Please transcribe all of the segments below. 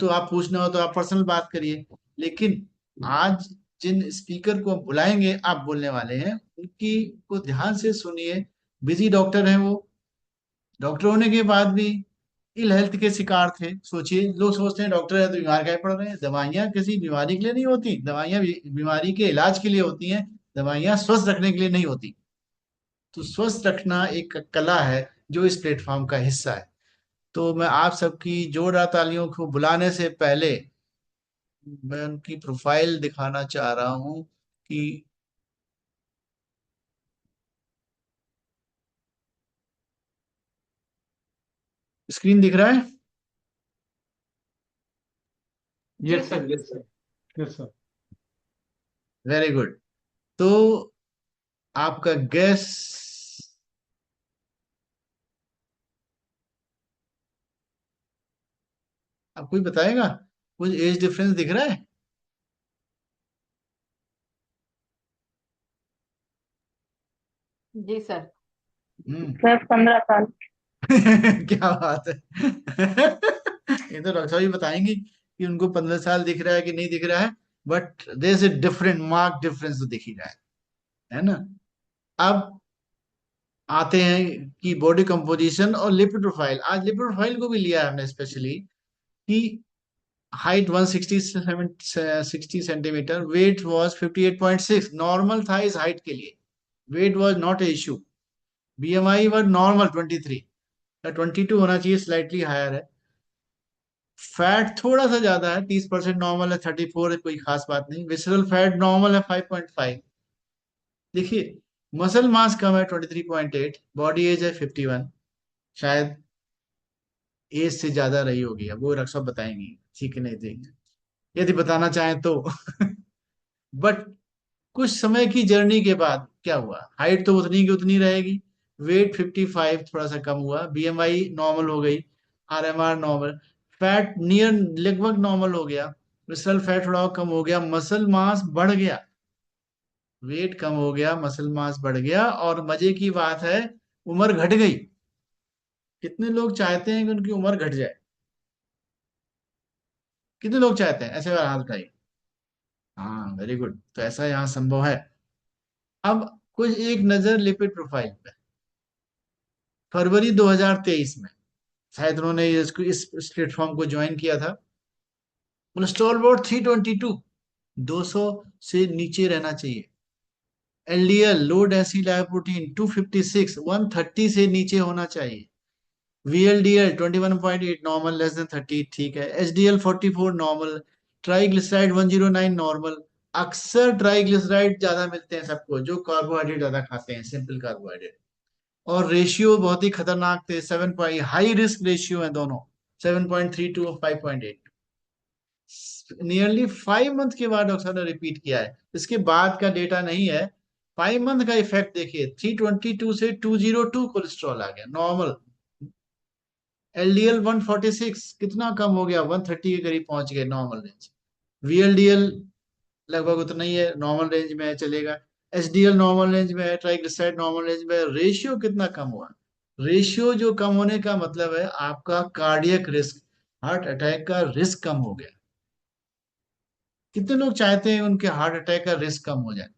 तो आप पूछना हो तो आप पर्सनल बात करिए। लेकिन आज जिन स्पीकर को हम बुलाएंगे आप बोलने वाले हैं, उनकी को ध्यान से सुनिए। बिजी डॉक्टर हैं वो, डॉक्टर होने के बाद भी इल हेल्थ के शिकार थे। सोचिए, लोग सोचते हैं डॉक्टर है तो बीमार काहे पड़ रहे हैं। दवाइयाँ किसी बीमारी के लिए नहीं होती, दवाइयाँ बीमारी के इलाज के लिए होती हैं। दवाइयाँ स्वस्थ रखने के लिए नहीं होती। तो स्वस्थ रखना एक कला है जो इस प्लेटफॉर्म का हिस्सा है। तो मैं आप सबकी जोरदार तालियों को बुलाने से पहले मैं उनकी प्रोफाइल दिखाना चाह रहा हूँ कि स्क्रीन दिख रहा है। Yes sir, yes sir, yes sir. Very good. तो आपका गैस, आप कोई बताएगा? कुछ एज डिफरेंस दिख रहा है? जी सर। हम्म। सर 15 साल। क्या बात है। ये तो डॉक्टर साहब ही बताएंगी कि उनको 15 साल दिख रहा है कि नहीं दिख रहा है। But there is a different mark difference तो दिख ही रहा है ना। अब आते हैं कि बॉडी कंपोजिशन और लिपिड प्रोफाइल। आज लिपिड प्रोफाइल को भी लिया है हमने स्पेशली कि height 160 centimetre, wait was 58.6, normal था इस हाइट के लिए। Wait was not a issue. BMI was normal 23 या 22 होना चाहिए, स्लाइटली हायर है। फैट थोड़ा सा ज्यादा है, 30% नॉर्मल है, 34 है, कोई खास बात नहीं। विसरल फैट नॉर्मल है 5.5। देखिए, मसल मास कम है 23.8, बॉडी एज है 51। शायद एज से ज्यादा रही होगी, अब वो रक्षा बताएंगी ठीक है नहीं देंगे, यदि बताना चाहें तो। बट कुछ समय की जर्नी के बाद क्या हुआ, हाइट तो उतनी की उतनी रहेगी। वेट 55 थोड़ा सा कम हुआ, बीएमआई नॉर्मल हो गई, आरएमआर नॉर्मल, फैट नियर लगभग नॉर्मल हो गया, विसरल फैट थोड़ा कम हो गया, मसल मास बढ़ गया। वेट कम हो गया, मसल मास बढ़ गया, और मजे की बात है उम्र घट गई। कितने लोग चाहते हैं कि उनकी उम्र घट जाए? कितने लोग चाहते हैं? ऐसे हाथ उठाइए। हाँ, वेरी गुड। तो ऐसा यहाँ संभव है। अब कुछ एक नजर लिपिड प्रोफाइल पे। फरवरी 2023 में शायद उन्होंने इसको इस प्लेटफॉर्म को ज्वाइन किया था। कोलेस्ट्रॉल वोट 322, 200 से नीचे रहना चाहिए। एलडीएल लो डेंसिटी लाइपोप्रोटीन 256, 130 से नीचे होना चाहिए। वीएलडीएल 21.8 नॉर्मल, लेस देन 30 ठीक है। HDL 44 normal. Triglyceride 109 normal. अक्सर ट्राइग्लिसराइड ज्यादा मिलते हैं सबको जो कार्बोहाइड्रेट ज्यादा खाते हैं, सिंपल कार्बोहाइड्रेट। और रेशियो बहुत ही खतरनाक थे, 7 हाई रिस्क रेशियो है दोनों, 7.32 और 5.8। नियरली 5 मंथ के बाद डॉक्टर ने रिपीट किया है, इसके बाद का डेटा नहीं है। 5 मंथ का इफेक्ट देखिए, 322 से 202 कोलेस्ट्रॉल आ गया नॉर्मल। एलडीएल 146 कितना कम हो गया, 130 के करीब पहुंच गए नॉर्मल रेंज। वीएलडीएल लगभग उतना ही है, नॉर्मल रेंज में है, चलेगा। एचडीएल नॉर्मल रेंज में है, ट्राइग्लिसराइड नॉर्मल रेंज में है। रेशियो कितना कम हुआ? रेशियो जो कम होने का मतलब है आपका कार्डियक रिस्क, हार्ट अटैक का रिस्क कम हो गया। कितने लोग चाहते हैं उनके हार्ट अटैक का रिस्क कम हो जाए?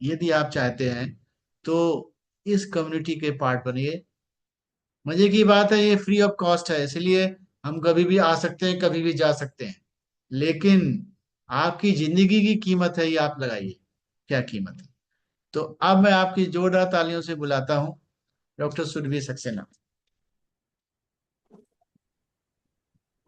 यदि आप चाहते हैं तो इस कम्युनिटी के पार्ट बनिए। मजे की बात है, ये फ्री ऑफ कॉस्ट है, इसलिए हम कभी भी आ सकते हैं, कभी भी जा सकते हैं। लेकिन आपकी जिंदगी की कीमत है, ये आप लगाइए, क्या कीमत है। तो अब मैं आपकी जोरदार तालियों से बुलाता हूँ doctor Surabhi Saxena.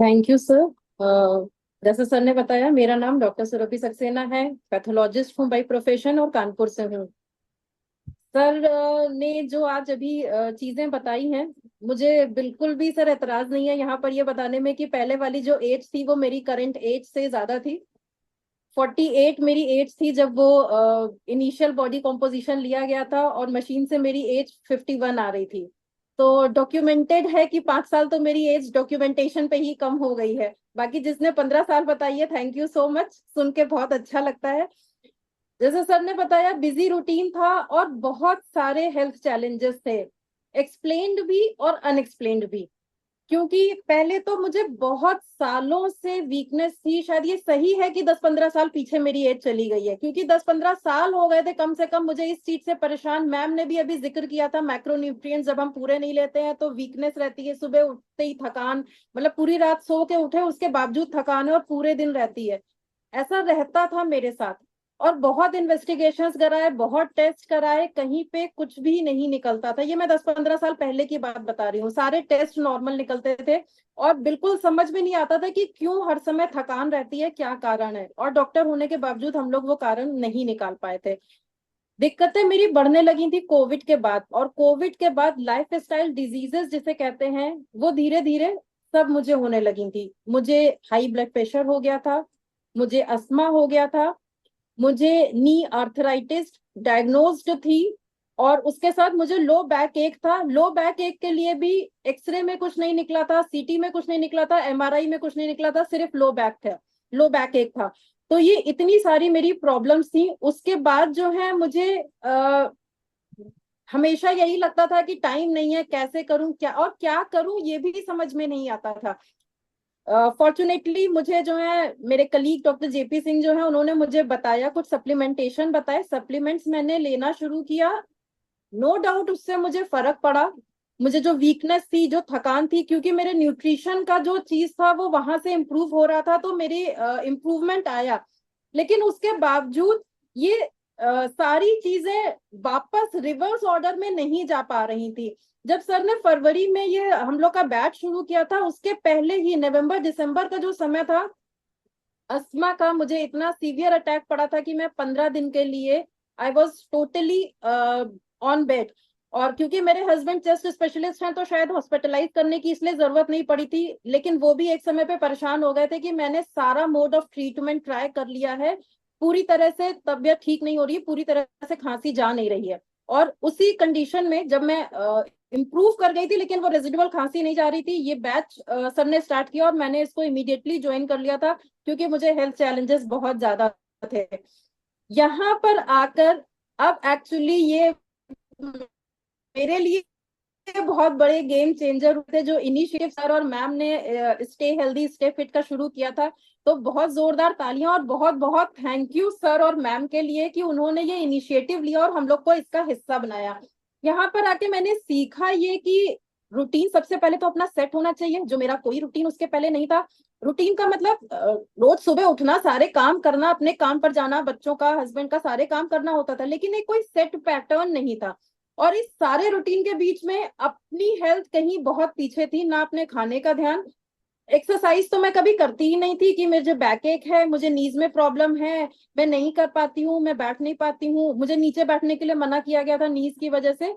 Thank you sir. जैसे सर ने बताया, मेरा नाम डॉक्टर सुरभि सक्सेना है। पैथोलॉजिस्ट हूँ बाई प्रोफेशन और कानपुर से हूँ। सर ने जो आज अभी चीजें बताई हैं, मुझे बिल्कुल भी सर एतराज नहीं है यहाँ पर ये बताने में कि पहले वाली जो एज थी वो मेरी करंट एज से ज्यादा थी। 48 मेरी एज थी जब वो इनिशियल बॉडी कॉम्पोजिशन लिया गया था, और मशीन से मेरी एज 51 आ रही थी। तो डॉक्यूमेंटेड है कि 5 साल तो मेरी एज डॉक्यूमेंटेशन पे ही कम हो गई है। बाकी जिसने 15 साल बताई है, थैंक यू सो मच, सुन के बहुत अच्छा लगता है। जैसे सर ने बताया, बिजी रूटीन था और बहुत सारे हेल्थ चैलेंजेस थे, एक्सप्लेन्ड भी और अनएक्सप्लेन्ड भी। क्योंकि पहले तो मुझे बहुत सालों से वीकनेस थी। शायद ये सही है कि 10-15 साल पीछे मेरी एज चली गई है, क्योंकि 10-15 साल हो गए थे कम से कम मुझे इस चीज से परेशान। मैम ने भी अभी जिक्र किया था, मैक्रोन्यूट्रिएंट्स जब हम पूरे नहीं लेते हैं तो वीकनेस रहती है, सुबह उठते ही थकान, मतलब पूरी रात सो के उठे उसके बावजूद थकान है और पूरे दिन रहती है। ऐसा रहता था मेरे साथ, और बहुत इन्वेस्टिगेशंस कराए, बहुत टेस्ट कराए, कहीं पे कुछ भी नहीं निकलता था। ये मैं 10-15 साल पहले की बात बता रही हूँ। सारे टेस्ट नॉर्मल निकलते थे और बिल्कुल समझ में नहीं आता था कि क्यों हर समय थकान रहती है, क्या कारण है, और डॉक्टर होने के बावजूद हम लोग वो कारण नहीं निकाल पाए थे। दिक्कतें मेरी बढ़ने लगी थी कोविड के बाद, और कोविड के बाद लाइफ स्टाइल डिजीजेस जिसे कहते हैं वो धीरे धीरे सब मुझे होने लगी थी। मुझे हाई ब्लड प्रेशर हो गया था, मुझे अस्थमा हो गया था, मुझे नी आर्थराइटिस डायग्नोस्ड थी, और उसके साथ मुझे लो बैक एक था। लो बैक एक के लिए भी एक्सरे में कुछ नहीं निकला था, सीटी में कुछ नहीं निकला था, एमआरआई में कुछ नहीं निकला था, सिर्फ लो बैक था, लो बैक एक था। तो ये इतनी सारी मेरी प्रॉब्लम्स थी। उसके बाद जो है मुझे हमेशा यही लगता था कि टाइम नहीं है, कैसे करूं, क्या और क्या करूं ये भी समझ में नहीं आता था। फॉर्चुनेटली मुझे जो है मेरे कलीग डॉक्टर जेपी सिंह जो है उन्होंने मुझे बताया, कुछ सप्लीमेंटेशन बताए, सप्लीमेंट्स मैंने लेना शुरू किया। नो डाउट उससे मुझे फर्क पड़ा। मुझे जो वीकनेस थी, जो थकान थी, क्योंकि मेरे न्यूट्रिशन का जो चीज था वो वहां से इम्प्रूव हो रहा था, तो मेरी इम्प्रूवमेंट आया। लेकिन उसके बावजूद ये सारी चीजें वापस रिवर्स ऑर्डर में नहीं जा पा रही थी। जब सर ने फरवरी में ये हम लोग का बैच शुरू किया था, उसके पहले ही नवंबर दिसंबर का जो समय था, अस्थमा का मुझे इतना सीवियर अटैक पड़ा था कि मैं 15 दिन के लिए I was totally on bed. और क्योंकि मेरे हस्बैंड चेस्ट स्पेशलिस्ट हैं तो शायद हॉस्पिटलाइज करने की इसलिए जरूरत नहीं पड़ी थी, लेकिन वो भी एक समय पे परेशान हो गए थे कि मैंने सारा मोड ऑफ ट्रीटमेंट ट्राई कर लिया है, पूरी तरह से तबीयत ठीक नहीं हो रही है, पूरी तरह से खांसी जा नहीं रही है। और उसी कंडीशन में जब मैं इम्प्रूव कर गई थी लेकिन वो रेजिडुअल खांसी नहीं जा रही थी, ये बैच सर ने स्टार्ट किया और मैंने इसको इमीडिएटली ज्वाइन कर लिया था, क्योंकि मुझे हेल्थ चैलेंजेस बहुत ज्यादा थे। यहाँ पर आकर अब एक्चुअली ये मेरे लिए बहुत बड़े गेम चेंजर थे जो इनिशिएटिव सर और मैम ने स्टे हेल्दी स्टे फिट का शुरू किया था। तो बहुत जोरदार तालियां और बहुत बहुत थैंक यू सर और मैम के लिए कि उन्होंने ये इनिशिएटिव लिया और हम लोग को इसका हिस्सा बनाया। यहाँ पर आके मैंने सीखा ये कि रूटीन सबसे पहले तो अपना सेट होना चाहिए, जो मेरा कोई रूटीन उसके पहले नहीं था। रूटीन का मतलब रोज सुबह उठना, सारे काम करना, अपने काम पर जाना, बच्चों का, हस्बैंड का, सारे काम करना होता था, लेकिन एक कोई सेट पैटर्न नहीं था। और इस सारे रूटीन के बीच में अपनी हेल्थ कहीं बहुत पीछे थी, ना अपने खाने का ध्यान। एक्सरसाइज तो मैं कभी करती ही नहीं थी कि मुझे बैक एक है, मुझे नीज में प्रॉब्लम है, मैं नहीं कर पाती हूँ, मैं बैठ नहीं पाती हूँ, मुझे नीचे बैठने के लिए मना किया गया था नीज की वजह से।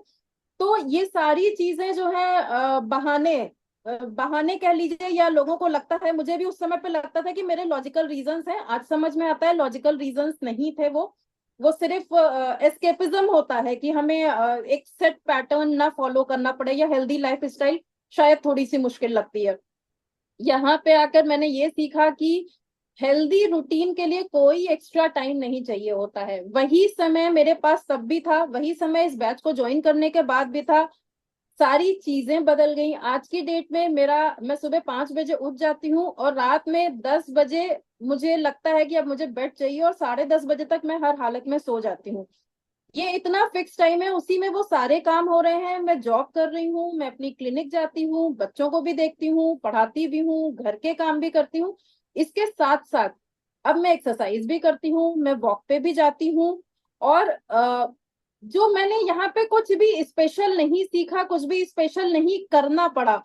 तो ये सारी चीजें जो है बहाने कह लीजिए, या लोगों को लगता है, मुझे भी उस समय पे लगता था कि मेरे लॉजिकल रीजंस हैं। आज समझ में आता है लॉजिकल रीजंस नहीं थे वो सिर्फ एस्केपिज्म होता है कि हमें एक सेट पैटर्न ना फॉलो करना पड़े, या हेल्दी लाइफ स्टाइल शायद थोड़ी सी मुश्किल लगती है। यहाँ पे आकर मैंने ये सीखा कि हेल्दी रूटीन के लिए कोई एक्स्ट्रा टाइम नहीं चाहिए होता है। वही समय मेरे पास तब भी था, वही समय इस बैच को ज्वाइन करने के बाद भी था। सारी चीजें बदल गई। आज की डेट में मैं सुबह 5 बजे उठ जाती हूँ और रात में 10 बजे मुझे लगता है कि अब मुझे बेड चाहिए, और 10:30 बजे तक मैं हर हालत में सो जाती हूँ। ये इतना फिक्स टाइम है, उसी में वो सारे काम हो रहे हैं। मैं जॉब कर रही हूँ, मैं अपनी क्लिनिक जाती हूँ, बच्चों को भी देखती हूँ, पढ़ाती भी हूँ, घर के काम भी करती हूँ। इसके साथ साथ अब मैं एक्सरसाइज भी करती हूँ, मैं वॉक पे भी जाती हूँ। और जो मैंने यहाँ पे कुछ भी स्पेशल नहीं सीखा, कुछ भी स्पेशल नहीं करना पड़ा।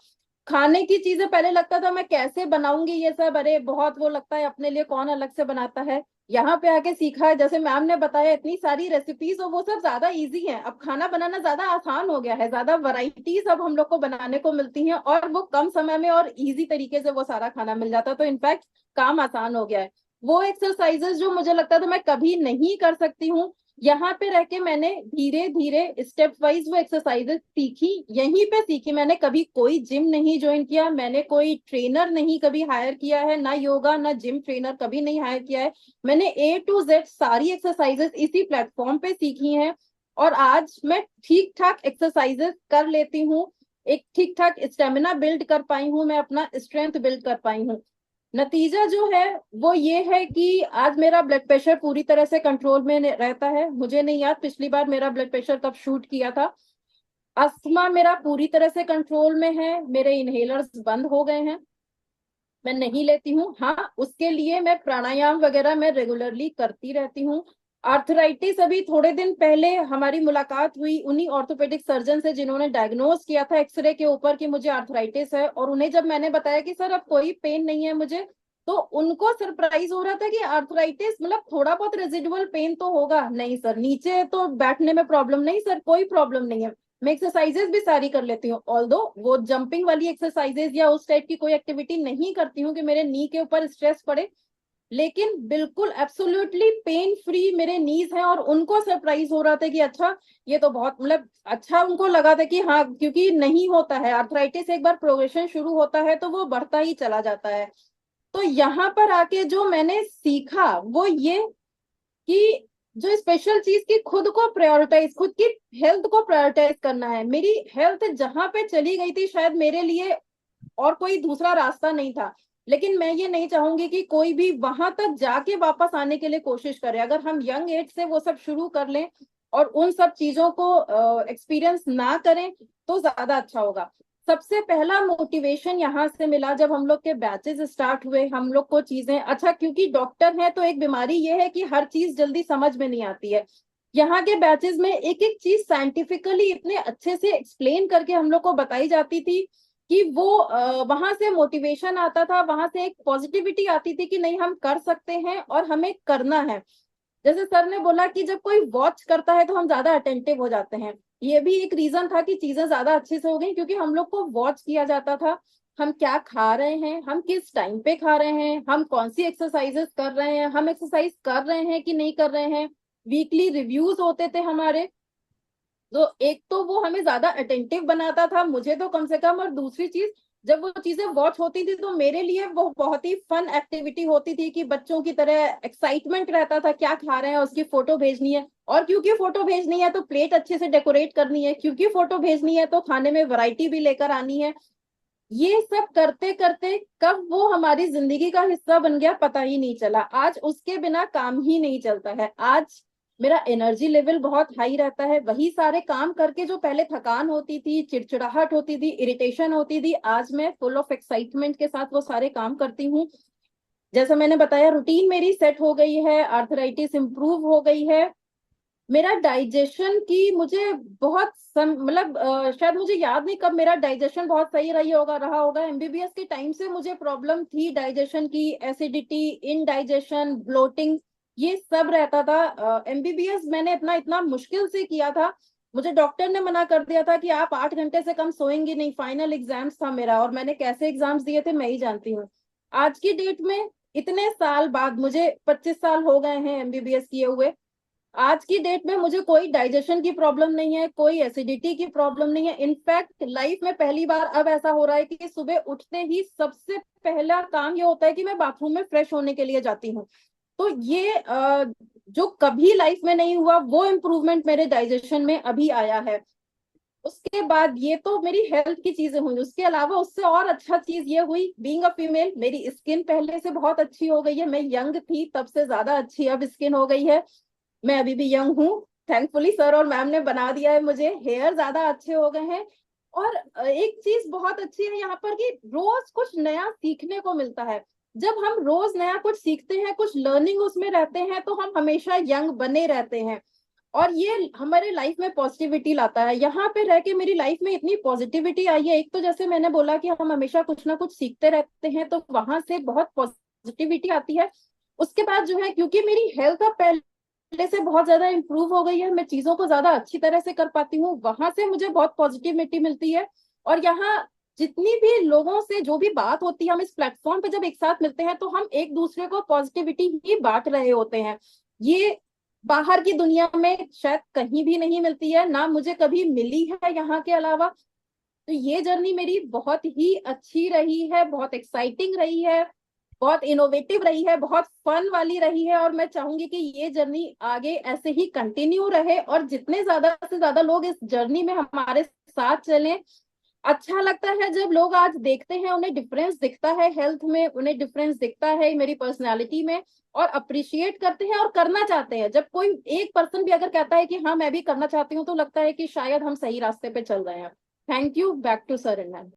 खाने की चीजें पहले लगता था मैं कैसे बनाऊंगी ये सब, अरे बहुत वो लगता है अपने लिए, कौन अलग से बनाता है। यहाँ पे आके सीखा है, जैसे मैम ने बताया इतनी सारी रेसिपीज, और वो सब ज्यादा इजी है। अब खाना बनाना ज्यादा आसान हो गया है, ज्यादा वैरायटीज अब हम लोग को बनाने को मिलती हैं, और वो कम समय में और इजी तरीके से वो सारा खाना मिल जाता है। तो इनफैक्ट काम आसान हो गया है। वो एक्सरसाइजेस जो मुझे लगता था मैं कभी नहीं कर सकती हूँ, यहाँ पे रह के मैंने धीरे धीरे स्टेप वाइज वो एक्सरसाइजेस सीखी, यहीं पे सीखी। मैंने कभी कोई जिम नहीं ज्वाइन किया, मैंने कोई ट्रेनर नहीं कभी हायर किया है, ना योगा ना जिम ट्रेनर कभी नहीं हायर किया है। मैंने A to Z सारी एक्सरसाइजेस इसी प्लेटफॉर्म पे सीखी हैं, और आज मैं ठीक ठाक एक्सरसाइजेस कर लेती हूँ। एक ठीक ठाक स्टेमिना बिल्ड कर पाई हूँ, मैं अपना स्ट्रेंथ बिल्ड कर पाई हूँ। नतीजा जो है वो ये है कि आज मेरा ब्लड प्रेशर पूरी तरह से कंट्रोल में रहता है। मुझे नहीं याद पिछली बार मेरा ब्लड प्रेशर कब शूट किया था। अस्थमा मेरा पूरी तरह से कंट्रोल में है, मेरे इनहेलर्स बंद हो गए हैं, मैं नहीं लेती हूँ। हाँ, उसके लिए मैं प्राणायाम वगैरह मैं रेगुलरली करती रहती हूँ। आर्थराइटिस, अभी थोड़े दिन पहले हमारी मुलाकात हुई उन्हीं ऑर्थोपेडिक सर्जन से जिन्होंने डायग्नोज किया था एक्सरे के ऊपर कि मुझे आर्थराइटिस है, और उन्हें जब मैंने बताया कि सर अब कोई पेन नहीं है मुझे, तो उनको सरप्राइज हो रहा था कि आर्थराइटिस मतलब थोड़ा बहुत रेजिडुअल पेन तो होगा। नहीं सर, नीचे तो बैठने में प्रॉब्लम नहीं सर, कोई प्रॉब्लम नहीं है, मैं एक्सरसाइजेस भी सारी कर लेती हूँ। ऑल्दो वो जंपिंग वाली एक्सरसाइजेस या उस टाइप की कोई एक्टिविटी नहीं करती हूँ कि मेरे नी के ऊपर स्ट्रेस पड़े, लेकिन बिल्कुल एब्सोल्युटली पेन फ्री मेरे नीज हैं। और उनको सरप्राइज हो रहा था कि अच्छा, ये तो बहुत मतलब अच्छा उनको लगा था कि हाँ, क्योंकि नहीं होता है आर्थराइटिस, एक बार प्रोग्रेशन शुरू होता है तो वो बढ़ता ही चला जाता है। तो यहाँ पर आके जो मैंने सीखा वो ये कि जो स्पेशल चीज की खुद को प्रायोरिटाइज, खुद की हेल्थ को प्रायोरिटाइज करना है। मेरी हेल्थ जहां पे चली गई थी शायद मेरे लिए और कोई दूसरा रास्ता नहीं था, लेकिन मैं ये नहीं चाहूंगी कि कोई भी वहां तक जाके वापस आने के लिए कोशिश करे। अगर हम यंग एज से वो सब शुरू कर लें और उन सब चीजों को एक्सपीरियंस ना करें तो ज्यादा अच्छा होगा। सबसे पहला मोटिवेशन यहाँ से मिला जब हम लोग के बैचेस स्टार्ट हुए, हम लोग को चीजें अच्छा, क्योंकि डॉक्टर हैं तो एक बीमारी ये है कि हर चीज जल्दी समझ में नहीं आती है। यहाँ के बैचेस में एक एक चीज साइंटिफिकली इतने अच्छे से एक्सप्लेन करके हम लोग को बताई जाती थी कि वो वहां से मोटिवेशन आता था, वहां से एक पॉजिटिविटी आती थी कि नहीं हम कर सकते हैं और हमें करना है। जैसे सर ने बोला कि जब कोई वॉच करता है तो हम ज्यादा अटेंटिव हो जाते हैं, ये भी एक रीजन था कि चीजें ज्यादा अच्छे से हो गई, क्योंकि हम लोग को वॉच किया जाता था हम क्या खा रहे हैं, हम किस टाइम पे खा रहे हैं, हम कौन सी एक्सरसाइजेस कर रहे हैं, हम एक्सरसाइज कर रहे हैं कि नहीं कर रहे हैं। वीकली रिव्यूज होते थे हमारे, तो एक तो वो हमें ज्यादा अटेंटिव बनाता था, मुझे तो कम से कम, और दूसरी चीज जब वो चीजें वॉच होती थी तो मेरे लिए वो बहुत ही फन एक्टिविटी होती थी कि बच्चों की तरह एक्साइटमेंट रहता था, क्या खा रहे हैं उसकी फोटो भेजनी है, और क्योंकि फोटो भेजनी है तो प्लेट अच्छे से डेकोरेट करनी है, क्योंकि फोटो भेजनी है तो खाने में वैरायटी भी लेकर आनी है। ये सब करते करते कब वो हमारी जिंदगी का हिस्सा बन गया पता ही नहीं चला। आज उसके बिना काम ही नहीं चलता है। आज मेरा एनर्जी लेवल बहुत हाई रहता है, वही सारे काम करके जो पहले थकान होती थी, चिड़चिड़ाहट होती थी, इरिटेशन होती थी, आज मैं फुल ऑफ एक्साइटमेंट के साथ वो सारे काम करती हूँ। जैसा मैंने बताया, रूटीन मेरी सेट हो गई है, आर्थराइटिस इंप्रूव हो गई है, मेरा डाइजेशन की मुझे बहुत मतलब शायद मुझे याद नहीं कब मेरा डाइजेशन बहुत सही रहा होगा। एमबीबीएस के टाइम से मुझे प्रॉब्लम थी डाइजेशन की, एसिडिटी, इनडाइजेशन, ब्लोटिंग, ये सब रहता था। एमबीबीएस मैंने इतना इतना मुश्किल से किया था, मुझे डॉक्टर ने मना कर दिया था कि आप 8 घंटे से कम सोएंगे नहीं। फाइनल एग्जाम्स था मेरा और मैंने कैसे एग्जाम्स दिए थे मैं ही जानती हूँ। आज की डेट में इतने साल बाद, मुझे 25 साल हो गए हैं एमबीबीएस किए हुए, आज की डेट में मुझे कोई डाइजेशन की प्रॉब्लम नहीं है, कोई एसिडिटी की प्रॉब्लम नहीं है। इनफैक्ट लाइफ में पहली बार अब ऐसा हो रहा है कि सुबह उठते ही सबसे पहला काम ये होता है कि मैं बाथरूम में फ्रेश होने के लिए जाती हूँ। तो ये जो कभी लाइफ में नहीं हुआ वो इम्प्रूवमेंट मेरे डाइजेशन में अभी आया है। उसके बाद ये तो मेरी हेल्थ की चीजें हुई, उसके अलावा उससे और अच्छा चीज ये हुई, बीइंग अ फीमेल मेरी स्किन पहले से बहुत अच्छी हो गई है। मैं यंग थी तब से ज्यादा अच्छी अब स्किन हो गई है। मैं अभी भी यंग हूँ, थैंकफुली सर और मैम ने बना दिया है मुझे, हेयर ज्यादा अच्छे हो गए हैं। और एक चीज बहुत अच्छी है यहाँ पर कि रोज कुछ नया सीखने को मिलता है। जब हम रोज नया कुछ सीखते हैं, कुछ लर्निंग उसमें रहते हैं, तो हम हमेशा यंग बने रहते हैं और ये हमारे लाइफ में पॉजिटिविटी लाता है। यहाँ पे रह के मेरी लाइफ में इतनी पॉजिटिविटी आई है। एक तो जैसे मैंने बोला कि हम हमेशा कुछ ना कुछ सीखते रहते हैं तो वहां से बहुत पॉजिटिविटी आती है। उसके बाद जो है, क्योंकि मेरी हेल्थ अब पहले से बहुत ज्यादा इंप्रूव हो गई है, मैं चीजों को ज्यादा अच्छी तरह से कर पाती हूँ, वहां से मुझे बहुत पॉजिटिविटी मिलती है। और यहाँ जितनी भी लोगों से जो भी बात होती है, हम इस प्लेटफॉर्म पे जब एक साथ मिलते हैं तो हम एक दूसरे को पॉजिटिविटी ही बांट रहे होते हैं। ये बाहर की दुनिया में शायद कहीं भी नहीं मिलती है, ना मुझे कभी मिली है यहाँ के अलावा। तो ये जर्नी मेरी बहुत ही अच्छी रही है, बहुत एक्साइटिंग रही है, बहुत इनोवेटिव रही है, बहुत फन वाली रही है। और मैं चाहूंगी कि ये जर्नी आगे ऐसे ही कंटिन्यू रहे और जितने ज्यादा से ज्यादा लोग इस जर्नी में हमारे साथ चलें, अच्छा लगता है जब लोग आज देखते हैं, उन्हें डिफरेंस दिखता है हेल्थ में, उन्हें डिफरेंस दिखता है मेरी पर्सनालिटी में, और अप्रिशिएट करते हैं और करना चाहते हैं। जब कोई एक पर्सन भी अगर कहता है कि हाँ मैं भी करना चाहती हूँ, तो लगता है कि शायद हम सही रास्ते पे चल रहे हैं। Thank you. Back to sir and ma'am.